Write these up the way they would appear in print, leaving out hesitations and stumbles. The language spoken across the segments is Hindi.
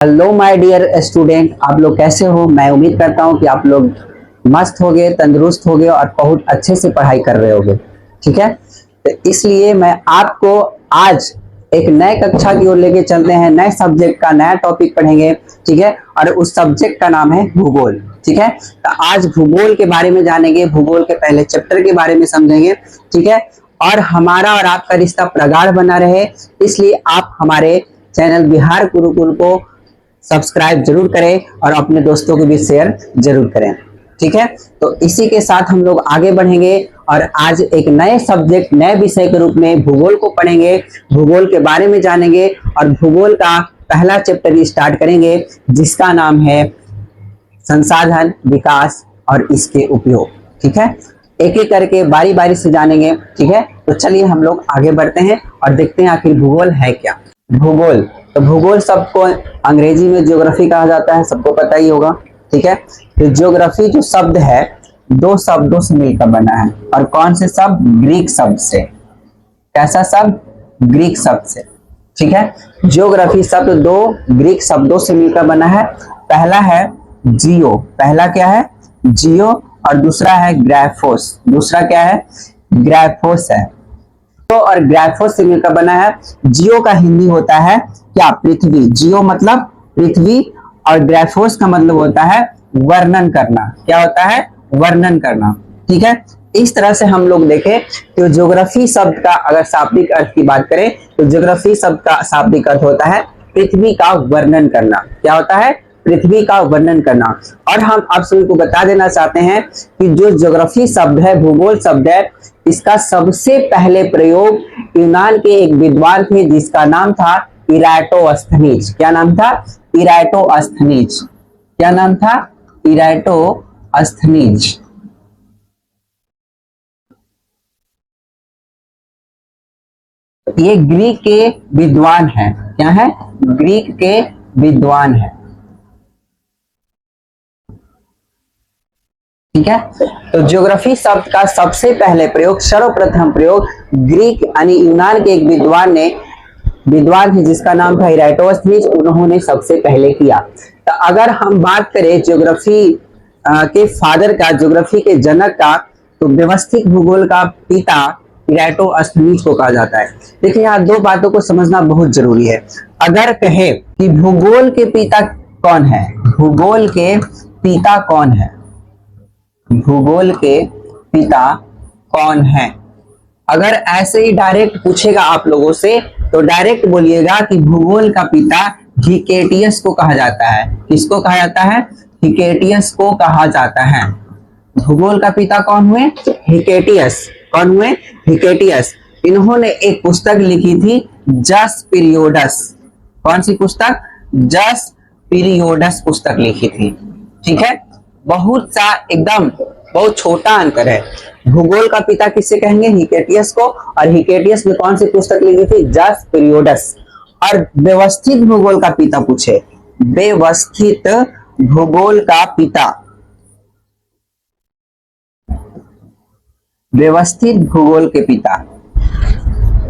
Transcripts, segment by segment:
हेलो माय डियर स्टूडेंट, आप लोग कैसे हो। मैं उम्मीद करता हूं कि आप लोग मस्त होगे, तंदुरुस्त होगे और बहुत अच्छे से पढ़ाई कर रहे होगे। ठीक है, तो इसलिए मैं आपको आज एक नए कक्षा की ओर लेके चलते हैं। नए सब्जेक्ट का नया टॉपिक पढ़ेंगे। ठीक है, और उस सब्जेक्ट का नाम है भूगोल। ठीक है, तो आज भूगोल के बारे में जानेंगे, भूगोल के पहले चैप्टर के बारे में समझेंगे। ठीक है, और हमारा और आपका रिश्ता प्रगाढ़ बना रहे, इसलिए आप हमारे चैनल बिहार गुरुकुल को सब्सक्राइब जरूर करें और अपने दोस्तों को भी शेयर जरूर करें। ठीक है, तो इसी के साथ हम लोग आगे बढ़ेंगे और आज एक नए सब्जेक्ट, नए विषय के रूप में भूगोल को पढ़ेंगे, भूगोल के बारे में जानेंगे और भूगोल का पहला चैप्टर स्टार्ट करेंगे जिसका नाम है संसाधन, विकास और इसके उपयोग। ठीक है, एक एक करके बारी बारी से जानेंगे। ठीक है, तो चलिए हम लोग आगे बढ़ते हैं और देखते हैं आखिर भूगोल है क्या। भूगोल, तो भूगोल सबको अंग्रेजी में ज्योग्राफी कहा जाता है, सबको पता ही होगा। ठीक है, तो ज्योग्राफी जो शब्द है दो शब्दों से मिलकर बना है। और कौन से शब्द? ग्रीक शब्द से। कैसा शब्द? ग्रीक शब्द से। ठीक है, ज्योग्राफी शब्द दो ग्रीक शब्दों से मिलकर बना है। पहला है जियो, पहला क्या है? जियो, और दूसरा है ग्राफोस। दूसरा क्या है? ग्राफोस है। और ग्राफोस से मिलकर बना है। जियो का हिंदी होता है क्या? पृथ्वी। जियो मतलब पृथ्वी, और ग्राफोस का मतलब होता है वर्णन करना। क्या होता है? वर्णन करना। ठीक है, इस तरह से हम लोग देखें तो ज्योग्राफी शब्द का अगर शाब्दिक अर्थ की बात करें तो ज्योग्राफी शब्द का शाब्दिक अर्थ होता है पृथ्वी का वर्णन करना। क्या होता है? पृथ्वी का वर्णन करना। और हम आप सभी को बता देना चाहते हैं कि जो ज्योग्राफी शब्द है, भूगोल शब्द है, इसका सबसे पहले प्रयोग यूनान के एक विद्वान थे जिसका नाम था इराटोस्थनीज। क्या नाम था? इराटोस्थनीज। क्या नाम था? इराटोस्थनीज। ये ग्रीक के विद्वान है। क्या है? ग्रीक के विद्वान है। ठीक है, तो ज्योग्राफी शब्द का सबसे पहले प्रयोग, सर्वप्रथम प्रयोग ग्रीक यानी यूनान के एक विद्वान थे जिसका नाम था इराटोस्थनीज, उन्होंने सबसे पहले किया। तो अगर हम बात करें ज्योग्राफी के फादर का, ज्योग्राफी के जनक का, तो व्यवस्थित भूगोल का पिता इराटोस्थनीज को कहा जाता है। देखिए, यहाँ दो बातों को समझना बहुत जरूरी है। अगर कहे कि भूगोल के पिता कौन है, भूगोल के पिता कौन है, भूगोल के पिता कौन है, अगर ऐसे ही डायरेक्ट पूछेगा आप लोगों से तो डायरेक्ट बोलिएगा कि भूगोल का पिता हिकेटियस को कहा जाता है। किसको कहा जाता है? हिकेटियस को कहा जाता है। भूगोल का पिता कौन हुए? हिकेटियस। कौन हुए? हिकेटियस। इन्होंने एक पुस्तक लिखी थी जस पीरियोडस। कौन सी पुस्तक? जस पीरियोडस पुस्तक लिखी थी। ठीक है, बहुत सा एकदम बहुत छोटा अंतर है। भूगोल का पिता किससे कहेंगे? हिकेटियस को। और हिकेटियस ने कौन सी पुस्तक लिखी थी? जस पीरियोडस। और व्यवस्थित भूगोल का पिता पूछे, व्यवस्थित भूगोल का पिता, व्यवस्थित भूगोल के पिता,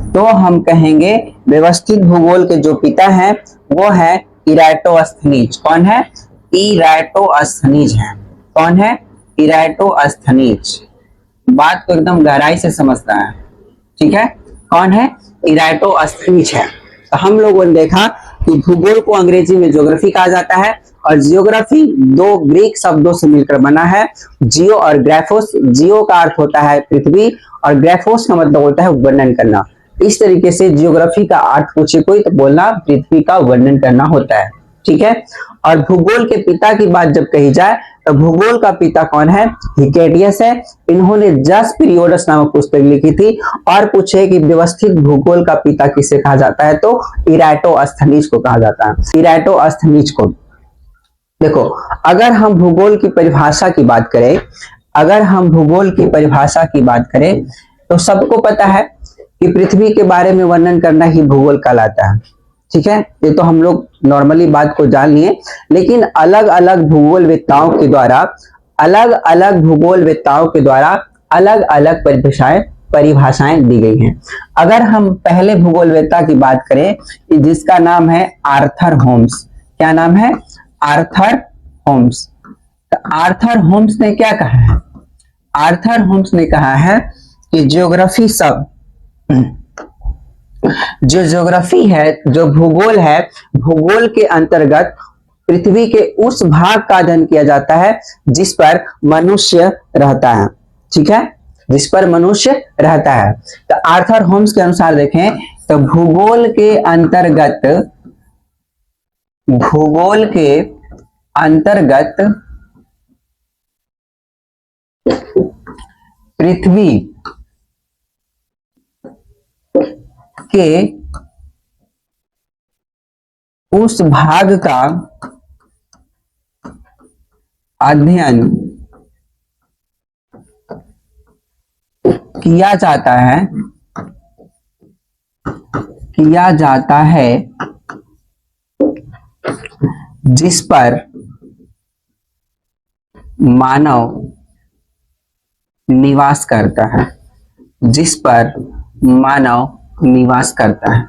तो हम कहेंगे व्यवस्थित भूगोल के जो पिता हैं वो है इराटोस्थनीज। कौन है? इराटोस्थनीज है। कौन है? इराटोस्थनीज। बात को एकदम गहराई से समझता है। ठीक है, कौन है? इराटोस्थनीज है। तो हम लोगों ने देखा कि भूगोल को अंग्रेजी में ज्योग्राफी कहा जाता है और ज्योग्राफी दो ग्रीक शब्दों से मिलकर बना है, जियो और ग्राफोस। जियो का अर्थ होता है पृथ्वी और ग्राफोस का मतलब होता है वर्णन करना। इस तरीके से ज्योग्राफी का अर्थ पूछे कोई तो बोलना पृथ्वी का वर्णन करना होता है। ठीक है, और भूगोल के पिता की बात जब कही जाए तो भूगोल का पिता कौन है? हिकेटियस है। इन्होंने जस पीरियोडस नामक पुस्तक लिखी थी। और पूछे कि व्यवस्थित भूगोल का पिता किसे कहा जाता है तो इराटोस्थनीज को कहा जाता है। इराटोस्थनीज को। देखो, अगर हम भूगोल की परिभाषा की बात करें, अगर हम भूगोल की परिभाषा की बात करें तो सबको पता है कि पृथ्वी के बारे में वर्णन करना ही भूगोल कहलाता है। ठीक है, ये तो हम लोग नॉर्मली बात को जान लिए, लेकिन अलग अलग भूगोलवेत्ताओं के द्वारा, अलग अलग भूगोलवेत्ताओं के द्वारा अलग अलग परिभाषाएं दी गई हैं। अगर हम पहले भूगोलवेत्ता की बात करें जिसका नाम है आर्थर होम्स। क्या नाम है? Arthur Holmes. तो आर्थर होम्स ने क्या कहा है? आर्थर होम्स ने कहा है कि ज्योग्राफी सब, जो ज्योग्राफी है, जो भूगोल है, भूगोल के अंतर्गत पृथ्वी के उस भाग का अध्ययन किया जाता है जिस पर मनुष्य रहता है। ठीक है, जिस पर मनुष्य रहता है। तो आर्थर होम्स के अनुसार देखें तो भूगोल के अंतर्गत पृथ्वी के उस भाग का अध्ययन किया जाता है जिस पर मानव निवास करता है, जिस पर मानव निवास करता है।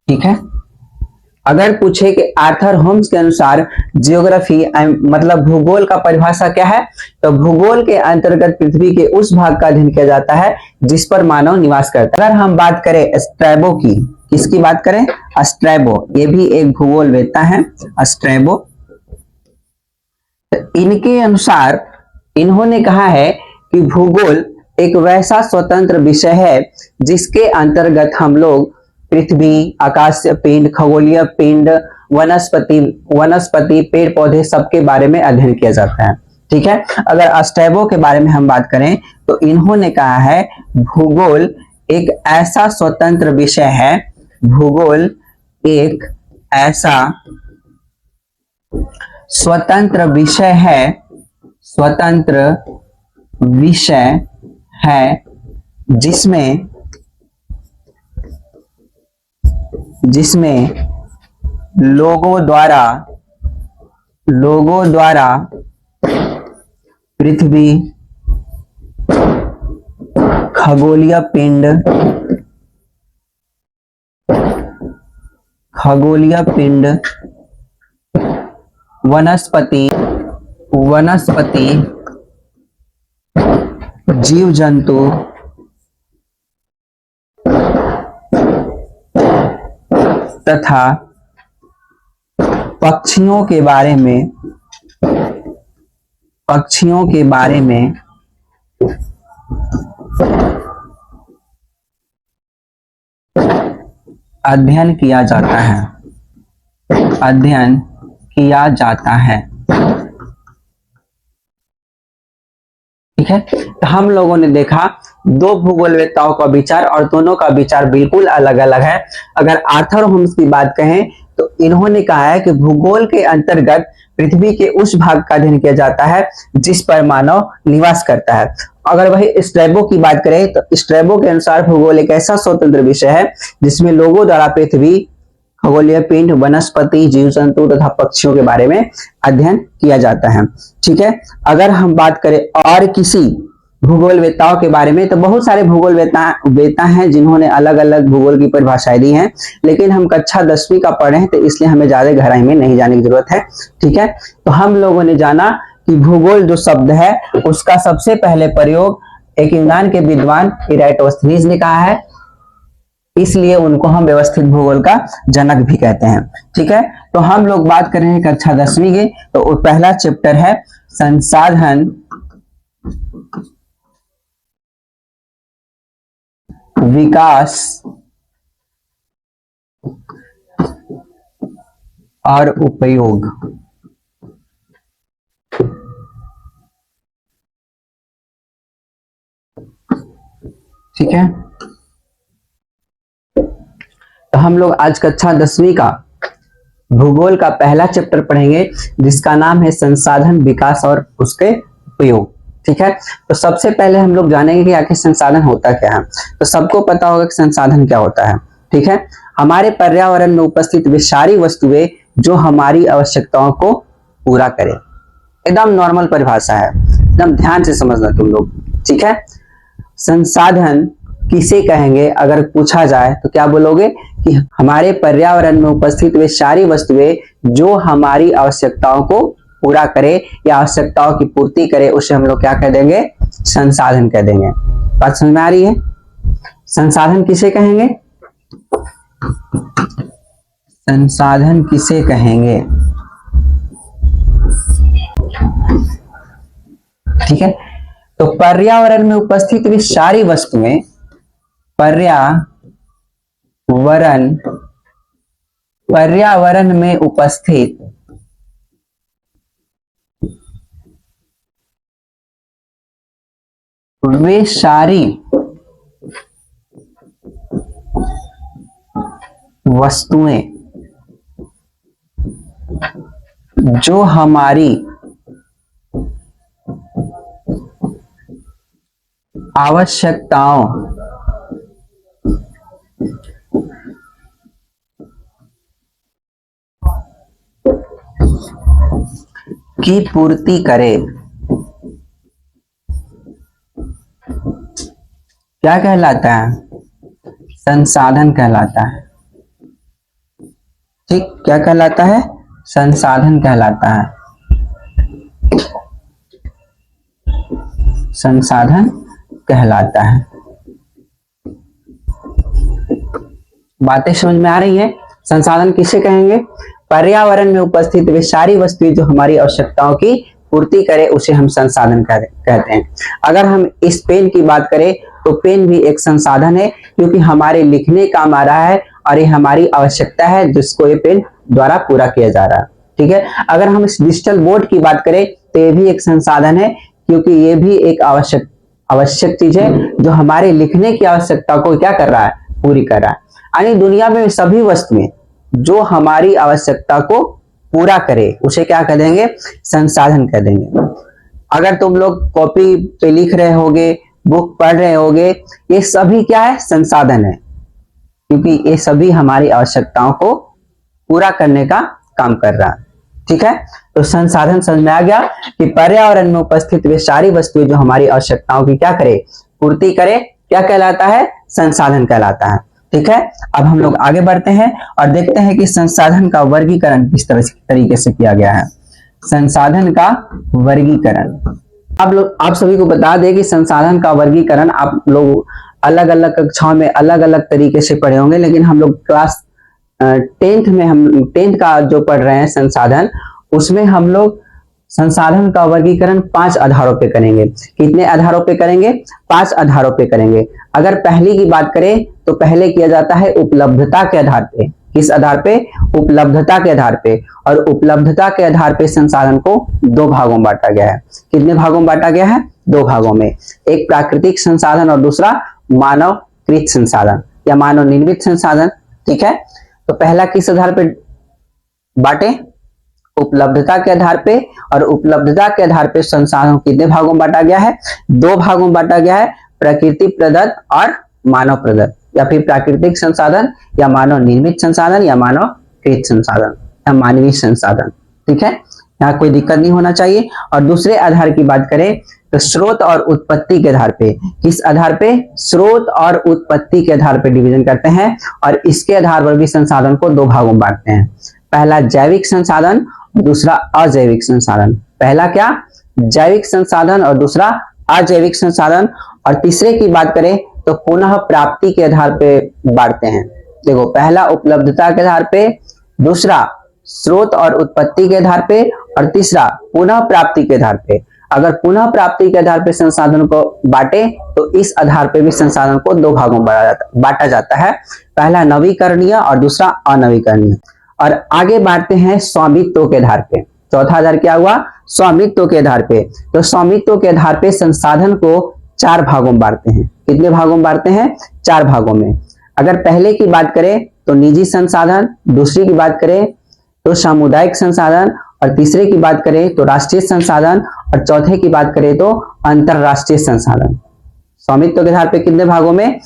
ठीक है, अगर पूछे कि आर्थर होम्स के अनुसार जियोग्राफी मतलब भूगोल का परिभाषा क्या है, तो भूगोल के अंतर्गत पृथ्वी के उस भाग का अध्ययन किया जाता है जिस पर मानव निवास करता है। अगर हम बात करें स्ट्रैबो की, किसकी बात करें? स्ट्रैबो, ये भी एक भूगोल वेत्ता है, स्ट्रैबो। तो इनके अनुसार इन्होंने कहा है कि भूगोल एक वैसा स्वतंत्र विषय है जिसके अंतर्गत हम लोग पृथ्वी, आकाशीय पिंड, खगोलीय पिंड, वनस्पति, पेड़ पौधे सबके बारे में अध्ययन किया जाता है। ठीक है, अगर स्ट्रैबो के बारे में हम बात करें तो इन्होंने कहा है भूगोल एक ऐसा स्वतंत्र विषय है, भूगोल एक ऐसा स्वतंत्र विषय है जिसमें लोगों द्वारा पृथ्वी, खगोलीय पिंड, वनस्पति, जीव जंतु तथा पक्षियों के बारे में अध्ययन किया जाता है। ठीक है, तो हम लोगों ने देखा दो भूगोलवेत्ताओं का विचार और दोनों का विचार बिल्कुल अलग अलग है। अगर आर्थर होम्स की बात कहें तो इन्होंने कहा है कि भूगोल के अंतर्गत पृथ्वी के उस भाग का अध्ययन किया जाता है जिस पर मानव निवास करता है। अगर वही स्ट्रैबो की बात करें तो स्ट्रैबो के अनुसार भूगोल एक ऐसा स्वतंत्र विषय है जिसमें लोगों द्वारा पृथ्वी, खगोलीय पिंड, वनस्पति, जीव जंतु तथा पक्षियों के बारे में अध्ययन किया जाता है। ठीक है, अगर हम बात करें और किसी भूगोलवेत्ताओं के बारे में तो बहुत सारे भूगोलवेत्ता हैं जिन्होंने अलग अलग भूगोल की परिभाषाएं दी हैं, लेकिन हम कक्षा 10वीं का पढ़े हैं तो इसलिए हमें ज्यादा गहराई में नहीं जाने की जरूरत है। ठीक है, तो हम लोगों ने जाना कि भूगोल जो शब्द है उसका सबसे पहले प्रयोग एक यूनान के विद्वान इराटोस्थनीज ने कहा है, इसलिए उनको हम व्यवस्थित भूगोल का जनक भी कहते हैं। ठीक है, तो हम लोग बात कर रहे हैं कक्षा 10वीं की, तो पहला चैप्टर है संसाधन विकास और उपयोग। ठीक है, तो हम लोग आज कक्षा 10वीं का भूगोल का पहला चैप्टर पढ़ेंगे जिसका नाम है संसाधन विकास और उसके उपयोग। ठीक है, तो सबसे पहले हम लोग जानेंगे कि आखिर संसाधन होता क्या है। तो सबको पता होगा कि संसाधन क्या होता है। ठीक है, हमारे पर्यावरण में उपस्थित वे सारी वस्तुएं जो हमारी आवश्यकताओं को पूरा करें। एकदम नॉर्मल परिभाषा है, एकदम ध्यान से समझना तुम लोग। ठीक है, संसाधन किसे कहेंगे? अगर पूछा जाए तो क्या बोलोगे कि हमारे पर्यावरण में उपस्थित वे सारी वस्तुएं जो हमारी आवश्यकताओं को पूरा करे या आवश्यकताओं की पूर्ति करे, उसे हम लोग क्या कह देंगे? संसाधन कह देंगे। बात समझ में आ रही है? संसाधन किसे कहेंगे? संसाधन किसे कहेंगे? ठीक है, तो पर्यावरण में उपस्थित भी सारी वस्तुएं, पर्यावरण में उपस्थित वे सारी वस्तुएं जो हमारी आवश्यकताओं की पूर्ति करे, क्या कहलाता है? संसाधन कहलाता है। ठीक, क्या कहलाता है? संसाधन कहलाता है। संसाधन कहलाता है। बातें समझ में आ रही है? संसाधन किसे कहेंगे? पर्यावरण में उपस्थित वे सारी वस्तुएं जो हमारी आवश्यकताओं की पूर्ति करे, उसे हम संसाधन कहते हैं। अगर हम इस पेन की बात करें तो पेन भी एक संसाधन है, क्योंकि हमारे लिखने काम आ रहा है और ये हमारी आवश्यकता है जिसको ये पेन द्वारा पूरा किया जा रहा है। ठीक है, अगर हम इस डिजिटल बोर्ड की बात करें तो ये भी एक संसाधन है, क्योंकि ये भी एक आवश्यक चीज है जो हमारे लिखने की आवश्यकता को क्या कर रहा है? पूरी कर रहा है। यानी दुनिया में सभी वस्तुएं जो हमारी आवश्यकता को पूरा करे, उसे क्या कह देंगे? संसाधन कह देंगे। अगर तुम लोग कॉपी पे लिख रहे होगे, बुक पढ़ रहे होगे, ये सभी क्या है? संसाधन है, क्योंकि ये सभी हमारी आवश्यकताओं को पूरा करने का काम कर रहा है। ठीक है, तो संसाधन समझ में आ गया कि पर्यावरण में उपस्थित वे सारी वस्तुएं जो हमारी आवश्यकताओं की क्या करे? पूर्ति करे, क्या कहलाता है? संसाधन कहलाता है। ठीक है, अब हम लोग आगे बढ़ते हैं और देखते हैं कि संसाधन का वर्गीकरण किस तरीके से किया गया है। संसाधन का वर्गीकरण, आप सभी को बता दें कि संसाधन का वर्गीकरण आप लोग अलग अलग कक्षाओं में अलग अलग तरीके से पढ़े होंगे, लेकिन हम लोग क्लास 10th में हम 10th का जो पढ़ रहे हैं संसाधन, उसमें हम लोग संसाधन का वर्गीकरण 5 आधारों पे करेंगे। कितने आधारों पे करेंगे? 5 आधारों पे करेंगे। अगर पहली की बात करें तो पहले किया जाता है उपलब्धता के आधार पे। किस आधार पे? उपलब्धता के आधार पे। और उपलब्धता के आधार पे संसाधन को 2 भागों में बांटा गया है। कितने भागों में बांटा गया है? 2 भागों में। एक प्राकृतिक संसाधन और दूसरा मानवकृत संसाधन या मानव निर्मित संसाधन। ठीक है, तो पहला किस आधार पे बांटे? उपलब्धता के आधार पे। और उपलब्धता के आधार पे संसाधन कितने भागों में बांटा गया है? 2 भागों में बांटा गया है, प्रकृति प्रदत्त और मानव प्रदत्त, या फिर प्राकृतिक संसाधन या मानव निर्मित संसाधन या मानवकृत संसाधन या मानवीय संसाधन। ठीक है, यहाँ कोई दिक्कत नहीं होना चाहिए। और दूसरे आधार की बात करें तो स्रोत और उत्पत्ति के आधार पे। किस आधार पे? स्रोत और उत्पत्ति के आधार पे डिवीजन करते हैं और इसके आधार पर भी संसाधन को 2 भागों में बांटते हैं। पहला जैविक संसाधन, दूसरा अजैविक संसाधन। पहला क्या? जैविक संसाधन और दूसरा अजैविक संसाधन। और तीसरे की बात करें तो पुनः प्राप्ति के आधार पे बांटते हैं। देखो, पहला उपलब्धता के आधार पे, दूसरा स्रोत और उत्पत्ति के आधार पे और तीसरा पुनः प्राप्ति के आधार पे। अगर पुनः प्राप्ति के आधार पे संसाधन को बांटे तो इस आधार पे भी संसाधन को 2 भागों में बांटा जाता है। पहला नवीकरणीय और दूसरा अनवीकरणीय। और आगे बांटते हैं स्वामित्व के आधार पे। चौथा आधार क्या हुआ? स्वामित्व के आधार पे। तो स्वामित्व के आधार पे संसाधन को 4 भागों में बांटते हैं। कितने भागों में बांटते हैं? 4 भागों में। अगर पहले की बात करें तो निजी संसाधन, दूसरी की बात करें तो सामुदायिक संसाधन, और तीसरे की बात करें तो राष्ट्रीय संसाधन, और चौथे की बात करें तो अंतरराष्ट्रीय संसाधन। स्वामित्व के आधार पे कितने भागों में?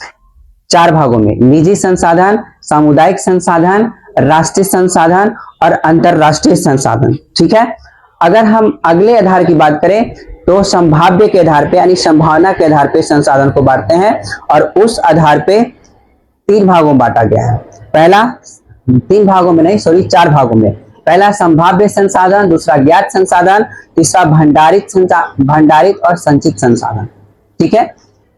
4 भागों में। निजी संसाधन, सामुदायिक संसाधन, राष्ट्रीय संसाधन और अंतरराष्ट्रीय संसाधन। ठीक है, अगर हम अगले आधार की बात करें तो संभाव्य के आधार पे यानी संभावना के आधार पे संसाधन को बांटते हैं और उस आधार पे 3 भागों में बांटा गया है। पहला 3 भागों में नहीं, सॉरी 4 भागों में। पहला संभाव्य संसाधन, दूसरा ज्ञात संसाधन, तीसरा भंडारित और संचित संसाधन। ठीक है,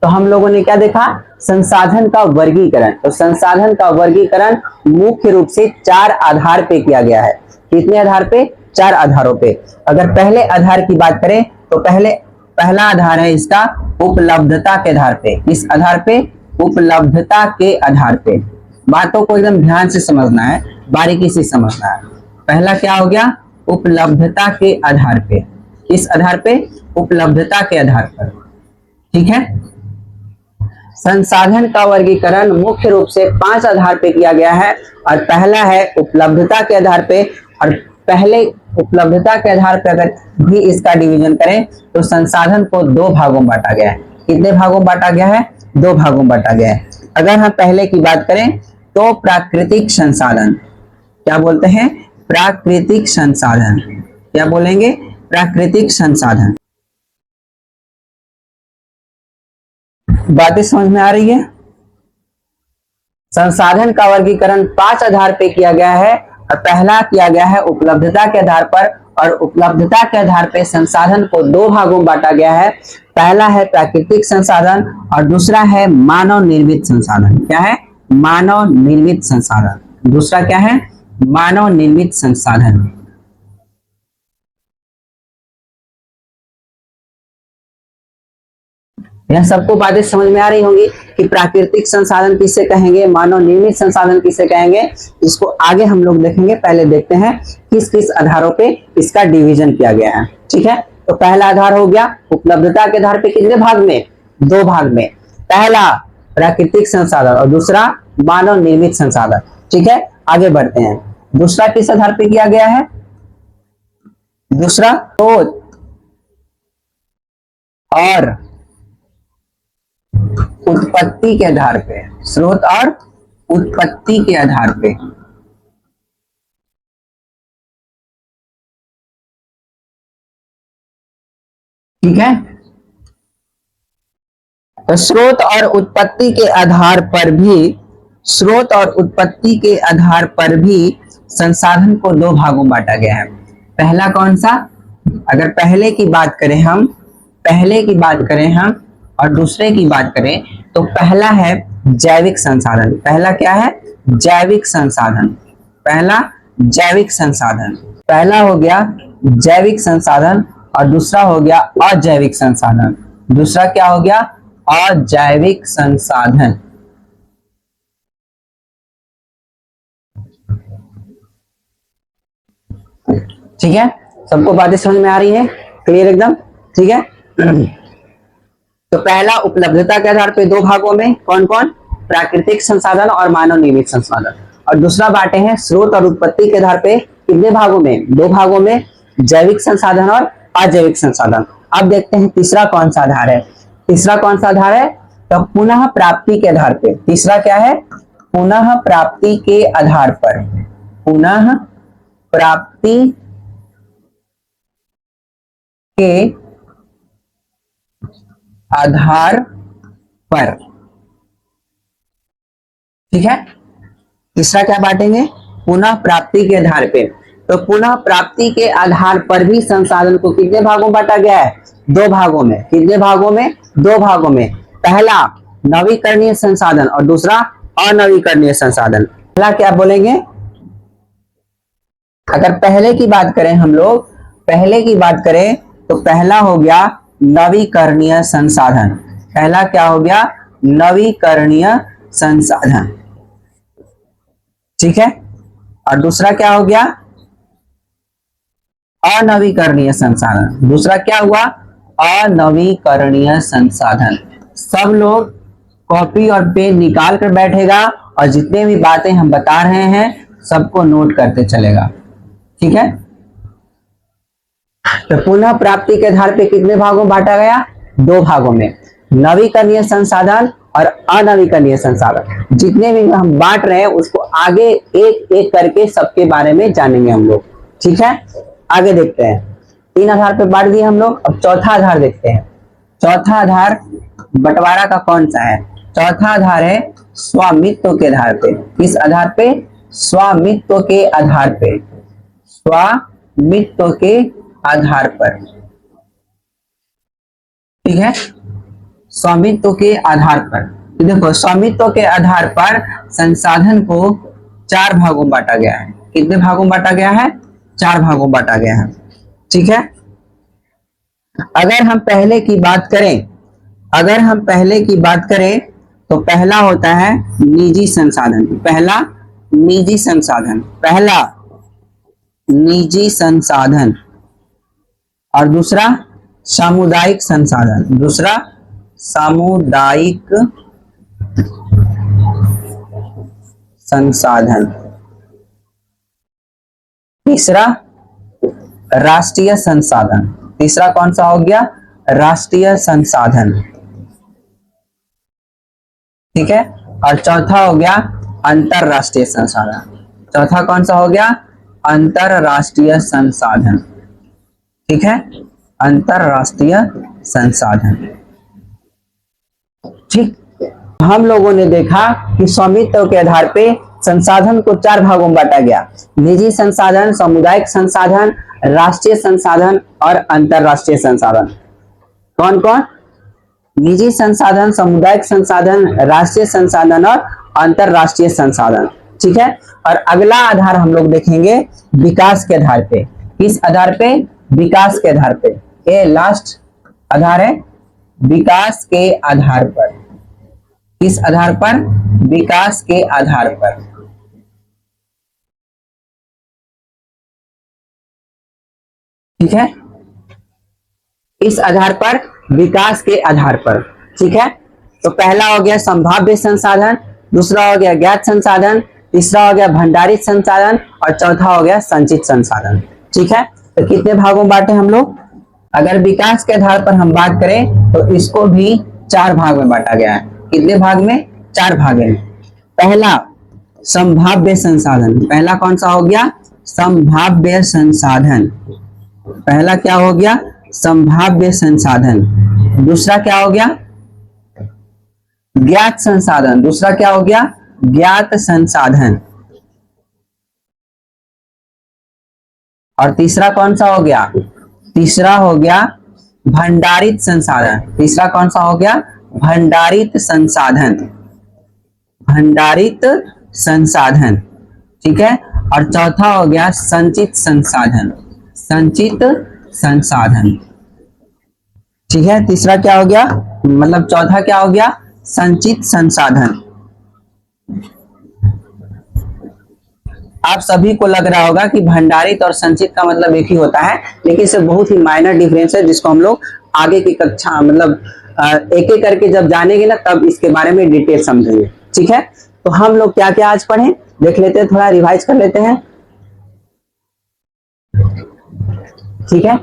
तो हम लोगों ने क्या देखा, संसाधन का वर्गीकरण। तो संसाधन का वर्गीकरण मुख्य रूप से 4 आधार पे किया गया है। कितने आधार पे? 4 आधारों पे। अगर पहले आधार की बात करें तो पहला आधार है इसका उपलब्धता के आधार पे। किस आधार पे? उपलब्धता के आधार पे। बातों को एकदम ध्यान से समझना है, बारीकी से समझना है। पहला क्या हो गया? उपलब्धता के आधार पे। किस आधार पे? उपलब्धता के आधार पर। ठीक है, संसाधन का वर्गीकरण मुख्य रूप से 5 आधार पे किया गया है और पहला है उपलब्धता के आधार पे। और पहले उपलब्धता के आधार पे अगर भी इसका डिवीजन करें तो संसाधन को 2 भागों में बांटा गया है। कितने भागों में बांटा गया है? 2 भागों में बांटा गया है। अगर हम पहले की बात करें तो प्राकृतिक संसाधन, क्या बोलते हैं? प्राकृतिक संसाधन। क्या बोलेंगे? प्राकृतिक संसाधन। बातें समझ में आ रही है? संसाधन का वर्गीकरण 5 आधार पे किया गया है और पहला किया गया है उपलब्धता के आधार पर और उपलब्धता के आधार पे संसाधन को 2 भागों में बांटा गया है। पहला है प्राकृतिक संसाधन और दूसरा है मानव निर्मित संसाधन। क्या है? मानव निर्मित संसाधन। दूसरा क्या है? मानव निर्मित संसाधन। यह सबको बातें समझ में आ रही होंगी कि प्राकृतिक संसाधन किसे कहेंगे, मानव निर्मित संसाधन किसे कहेंगे। इसको आगे हम लोग देखेंगे, पहले देखते हैं किस किस आधारों पे इसका डिवीजन किया गया है। ठीक है, तो पहला आधार हो गया उपलब्धता के आधार पे। कितने भाग में? 2 भाग में। पहला प्राकृतिक संसाधन और दूसरा मानव निर्मित संसाधन। ठीक है, आगे बढ़ते हैं। दूसरा किस आधार पे किया गया है? दूसरा स्रोत और उत्पत्ति के आधार पे। स्रोत और उत्पत्ति के आधार पे। ठीक है, तो स्रोत और उत्पत्ति के आधार पर भी, स्रोत और उत्पत्ति के आधार पर भी संसाधन को 2 भागों में बांटा गया है। पहला कौन सा? अगर पहले की बात करें हम और दूसरे की बात करें तो पहला है जैविक संसाधन। पहला क्या है? जैविक संसाधन। पहला जैविक संसाधन। पहला हो गया जैविक संसाधन और दूसरा हो गया अजैविक संसाधन। दूसरा क्या हो गया? अजैविक संसाधन। ठीक है, सबको बातें समझ में आ रही है? क्लियर एकदम? ठीक है, तो पहला उपलब्धता के आधार पे 2 भागों में, कौन कौन? प्राकृतिक संसाधन और मानव निर्मित संसाधन। और दूसरा बांटे हैं स्रोत और उत्पत्ति के आधार पे। कितने भागों में? 2 भागों में, जैविक संसाधन और अजैविक संसाधन। अब देखते हैं तीसरा कौन सा आधार है। तीसरा कौन सा आधार है? तो पुनः प्राप्ति के आधार पे। तीसरा क्या है? पुनः प्राप्ति के आधार पर। पुनः प्राप्ति के आधार पर। ठीक है, तीसरा क्या बांटेंगे? पुनः प्राप्ति के आधार पे। तो पुनः प्राप्ति के आधार पर भी संसाधन को कितने भागों में बांटा गया है? 2 भागों में। कितने भागों में? 2 भागों में। पहला नवीकरणीय संसाधन और दूसरा अनवीकरणीय संसाधन। पहला क्या बोलेंगे? अगर पहले की बात करें हम लोग, पहले की बात करें तो पहला हो गया नवीकरणीय संसाधन। पहला क्या हो गया? नवीकरणीय संसाधन। ठीक है, और दूसरा क्या हो गया? अनवीकरणीय संसाधन। दूसरा क्या हुआ? अनवीकरणीय संसाधन। सब लोग कॉपी और पेन निकाल कर बैठेगा और जितने भी बातें हम बता रहे हैं सबको नोट करते चलेगा। ठीक है, तो पुनः प्राप्ति के आधार पे कितने भागों में बांटा गया? 2 भागों में, नवीकरणीय संसाधन और अनवीकरणीय संसाधन। जितने भी हम बांट रहे हैं उसको आगे एक एक करके सबके बारे में जानेंगे हम लोग। ठीक है, आगे देखते हैं। तीन आधार पे बांट दिए हम लोग। अब चौथा आधार देखते हैं। चौथा आधार बंटवारा का कौन सा है? चौथा आधार है स्वामित्व के आधार पे। किस आधार पे? स्वामित्व के आधार पे। स्वामित्व के आधार पर, ठीक है, स्वामित्व के आधार पर। तो देखो स्वामित्व के आधार पर संसाधन को 4 भागों में बांटा गया है। कितने भागों में बांटा गया है? 4 भागों में बांटा गया है, ठीक है। अगर हम पहले की बात करें, अगर हम पहले की बात करें तो पहला होता है निजी संसाधन। पहला निजी संसाधन, पहला निजी संसाधन, और दूसरा सामुदायिक संसाधन, दूसरा सामुदायिक संसाधन, तीसरा राष्ट्रीय संसाधन। तीसरा कौन सा हो गया? राष्ट्रीय संसाधन, ठीक है। और चौथा हो गया अंतरराष्ट्रीय संसाधन। चौथा कौन सा हो गया? अंतरराष्ट्रीय संसाधन, ठीक है, अंतरराष्ट्रीय संसाधन, ठीक। हम लोगों ने देखा कि स्वामित्व के आधार पे संसाधन को 4 भागों में बांटा गया। निजी संसाधन, सामुदायिक संसाधन, राष्ट्रीय संसाधन और अंतरराष्ट्रीय संसाधन। कौन कौन? निजी संसाधन, सामुदायिक संसाधन, राष्ट्रीय संसाधन और अंतरराष्ट्रीय संसाधन, ठीक है। और अगला आधार हम लोग देखेंगे विकास के आधार पे। किस आधार पे? विकास के आधार पे। ये लास्ट आधार है विकास के आधार पर। किस आधार पर? विकास के आधार पर, ठीक है, इस आधार पर, विकास के आधार पर, ठीक है। तो पहला हो गया संभाव्य संसाधन, दूसरा हो गया ज्ञात संसाधन, तीसरा हो गया भंडारित संसाधन और चौथा हो गया संचित संसाधन, ठीक है। तो कितने भागों में बांटे हम लोग? अगर विकास के आधार पर हम बात करें तो इसको भी 4 भाग में बांटा गया है। कितने भाग में? 4 भाग में। पहला संभाव्य संसाधन, पहला कौन सा हो गया? संभाव्य संसाधन। पहला क्या हो गया? संभाव्य संसाधन। दूसरा क्या हो गया? ज्ञात संसाधन। दूसरा क्या हो गया? ज्ञात संसाधन। और तीसरा कौन सा हो गया? तीसरा हो गया भंडारित संसाधन। तीसरा कौन सा हो गया? भंडारित संसाधन। भंडारित संसाधन, ठीक है। और चौथा हो गया संचित संसाधन। संचित संसाधन, ठीक है। तीसरा क्या हो गया? मतलब चौथा क्या हो गया? संचित संसाधन। आप सभी को लग रहा होगा कि भंडारित और संचित का मतलब एक ही होता है, लेकिन इससे बहुत ही माइनर डिफरेंस है जिसको हम लोग आगे की कक्षा मतलब एक एक करके जब जानेंगे ना तब इसके बारे में डिटेल समझेंगे, ठीक है। तो हम लोग क्या क्या आज पढ़े देख लेते हैं, थोड़ा रिवाइज कर लेते हैं, ठीक है।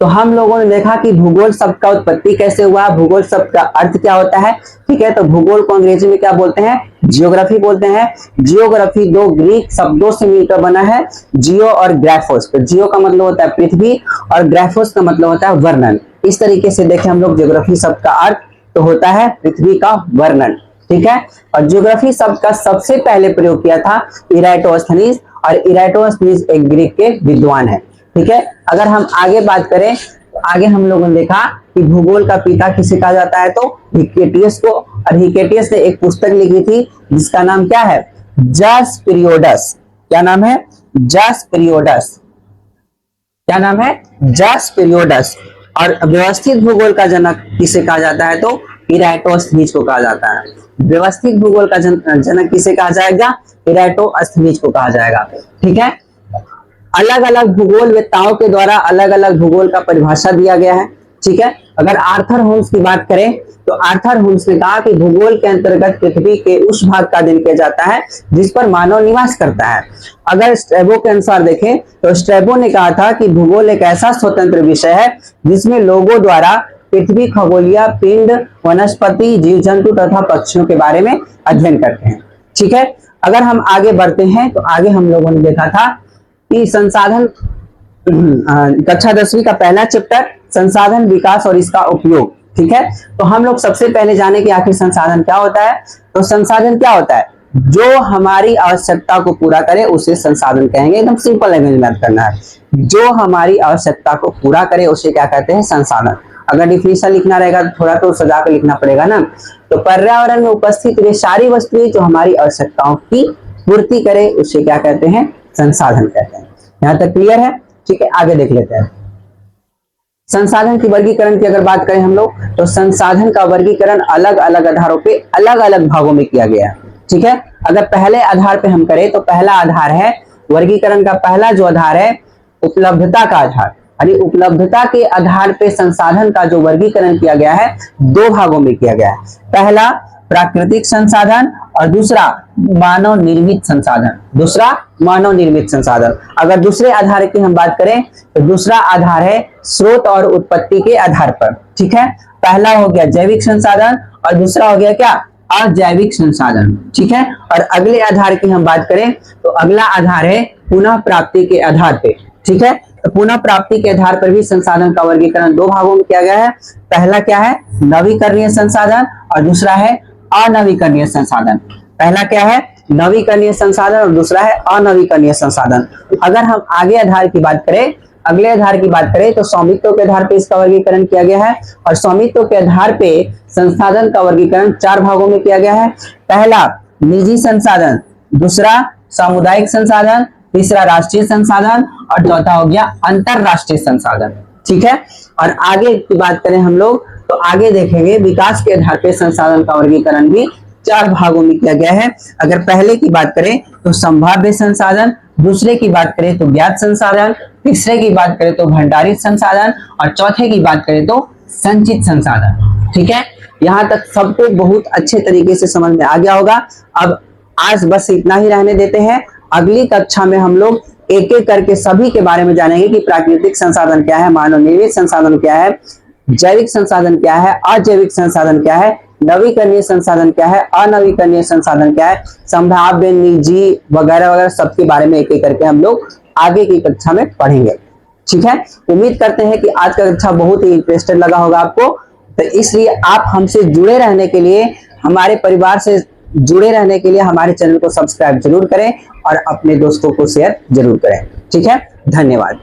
तो हम लोगों ने देखा कि भूगोल शब्द का उत्पत्ति कैसे हुआ, भूगोल शब्द का अर्थ क्या होता है, ठीक है। तो भूगोल को अंग्रेजी में क्या बोलते हैं? जियोग्राफी बोलते हैं। जियोग्राफी 2 ग्रीक शब्दों से मिलकर बना है, जियो और ग्राफोस। तो जियो का मतलब होता है पृथ्वी और ग्राफोस का मतलब होता है वर्णन। इस तरीके से देखें हम लोग जियोग्राफी शब्द का अर्थ तो होता है पृथ्वी का वर्णन, ठीक है। और जियोग्राफी शब्द का सबसे पहले प्रयोग किया था इराटोस्थनीज, और इराटोस्थनीज एक ग्रीक के विद्वान है, ठीक है। अगर हम आगे बात करें तो आगे हम लोगों ने देखा कि भूगोल का पिता किसे कहा जाता है? तो हिकेटियस को। और हिकेटियस ने एक पुस्तक लिखी थी जिसका नाम क्या है? जस पीरियोडस। क्या नाम है? जस पीरियोडस। क्या नाम है? जस पीरियोडस। और व्यवस्थित भूगोल का जनक किसे कहा जाता है? तो इराटोस्थनीज को कहा जाता है। व्यवस्थित भूगोल का जनक किसे कहा जाएगा? इराटोस्थनीज को कहा जाएगा, ठीक है। अलग अलग भूगोल वेत्ताओं के द्वारा अलग अलग भूगोल का परिभाषा दिया गया है, ठीक है। अगर आर्थर होम्स की बात करें तो आर्थर होम्स ने कहा कि भूगोल के अंतर्गत पृथ्वी के उस भाग का अध्ययन किया जाता है जिस पर मानव निवास करता है। अगर स्ट्रैबो के अनुसार देखें तो स्ट्रैबो ने कहा था कि भूगोल एक ऐसा स्वतंत्र विषय है जिसमें लोगों द्वारा पृथ्वी, खगोलीय पिंड, वनस्पति, जीव जंतु तथा पक्षियों के बारे में अध्ययन करते हैं, ठीक है। अगर हम आगे बढ़ते हैं तो आगे हम लोगों ने देखा था कि संसाधन कक्षा 10वीं का पहला चैप्टर संसाधन विकास और इसका उपयोग। ठीक है, तो हम लोग सबसे पहले जाने कि आखिर संसाधन क्या होता है। तो संसाधन क्या होता है, जो हमारी आवश्यकता को पूरा करे उसे संसाधन कहेंगे। एकदम सिंपल लैंग्वेज में करना है, जो हमारी आवश्यकता को पूरा करे उसे क्या कहते हैं, संसाधन। अगर डिफिनेशन लिखना रहेगा तो थोड़ा तो सजा कर लिखना पड़ेगा ना। तो पर्यावरण में उपस्थित वे सारी वस्तुएं जो हमारी आवश्यकताओं की पूर्ति करे उसे क्या कहते हैं, संसाधन कहते हैं। यहां तक क्लियर है। ठीक है, आगे देख लेते हैं। संसाधन की वर्गीकरण की अगर बात करें हम लोग, तो संसाधन का वर्गीकरण अलग अलग आधारों पे अलग अलग भागों में किया गया है। ठीक है, अगर पहले आधार पे हम करें तो पहला आधार है वर्गीकरण का पहला जो आधार है उपलब्धता का आधार, यानी उपलब्धता के आधार पे संसाधन का जो वर्गीकरण किया गया है दो भागों में किया गया है। पहला प्राकृतिक संसाधन और दूसरा मानव निर्मित संसाधन। दूसरा मानव निर्मित संसाधन। अगर दूसरे आधार की हम बात करें तो दूसरा आधार है स्रोत और उत्पत्ति के आधार पर। ठीक है, पहला हो गया जैविक संसाधन और दूसरा हो गया क्या, अजैविक संसाधन। ठीक है, और अगले आधार की हम बात करें तो अगला आधार है पुनः प्राप्ति के आधार पे। ठीक है, तो पुनः प्राप्ति के आधार पर भी संसाधन का वर्गीकरण दो भागों में किया गया है। पहला क्या है, नवीकरणीय संसाधन और दूसरा है अनवीकरणीय संसाधन। पहला क्या है, नवीकरणीय संसाधन और दूसरा है अनवीकरणीय संसाधन। अगर हम आगे आधार की बात करें, अगले आधार की बात करें तो स्वामित्व के आधार पर इसका वर्गीकरण किया गया है और स्वामित्व के आधार पे संसाधन का वर्गीकरण चार भागों में किया गया है। पहला निजी संसाधन, दूसरा सामुदायिक संसाधन, तीसरा राष्ट्रीय संसाधन और चौथा हो गया अंतरराष्ट्रीय संसाधन। ठीक है, और आगे की बात करें हम लोग तो आगे देखेंगे विकास के आधार पर संसाधन का वर्गीकरण भी चार भागों में किया गया है। अगर पहले की बात करें तो संभाव्य संसाधन, दूसरे की बात करें तो ज्ञात संसाधन, तीसरे की बात करें तो भंडारित संसाधन और चौथे की बात करें तो संचित संसाधन। ठीक है, यहाँ तक सबको बहुत अच्छे तरीके से समझ में आ गया होगा। अब आज बस इतना ही रहने देते हैं। अगली कक्षा में हम लोग एक एक करके सभी के बारे में जानेंगे कि प्राकृतिक संसाधन क्या है, मानव निर्मित संसाधन क्या है, जैविक संसाधन क्या है, अजैविक संसाधन क्या है, नवीकरणीय संसाधन क्या है, अनवीकरणीय संसाधन क्या है, संभाव्य, निजी वगैरह वगैरह सबके बारे में एक एक करके हम लोग आगे की कक्षा में पढ़ेंगे। ठीक है, उम्मीद करते हैं कि आज का कक्षा बहुत ही इंटरेस्टेड लगा होगा आपको। तो इसलिए आप हमसे जुड़े रहने के लिए, हमारे परिवार से जुड़े रहने के लिए हमारे चैनल को सब्सक्राइब जरूर करें और अपने दोस्तों को शेयर जरूर करें। ठीक है, धन्यवाद।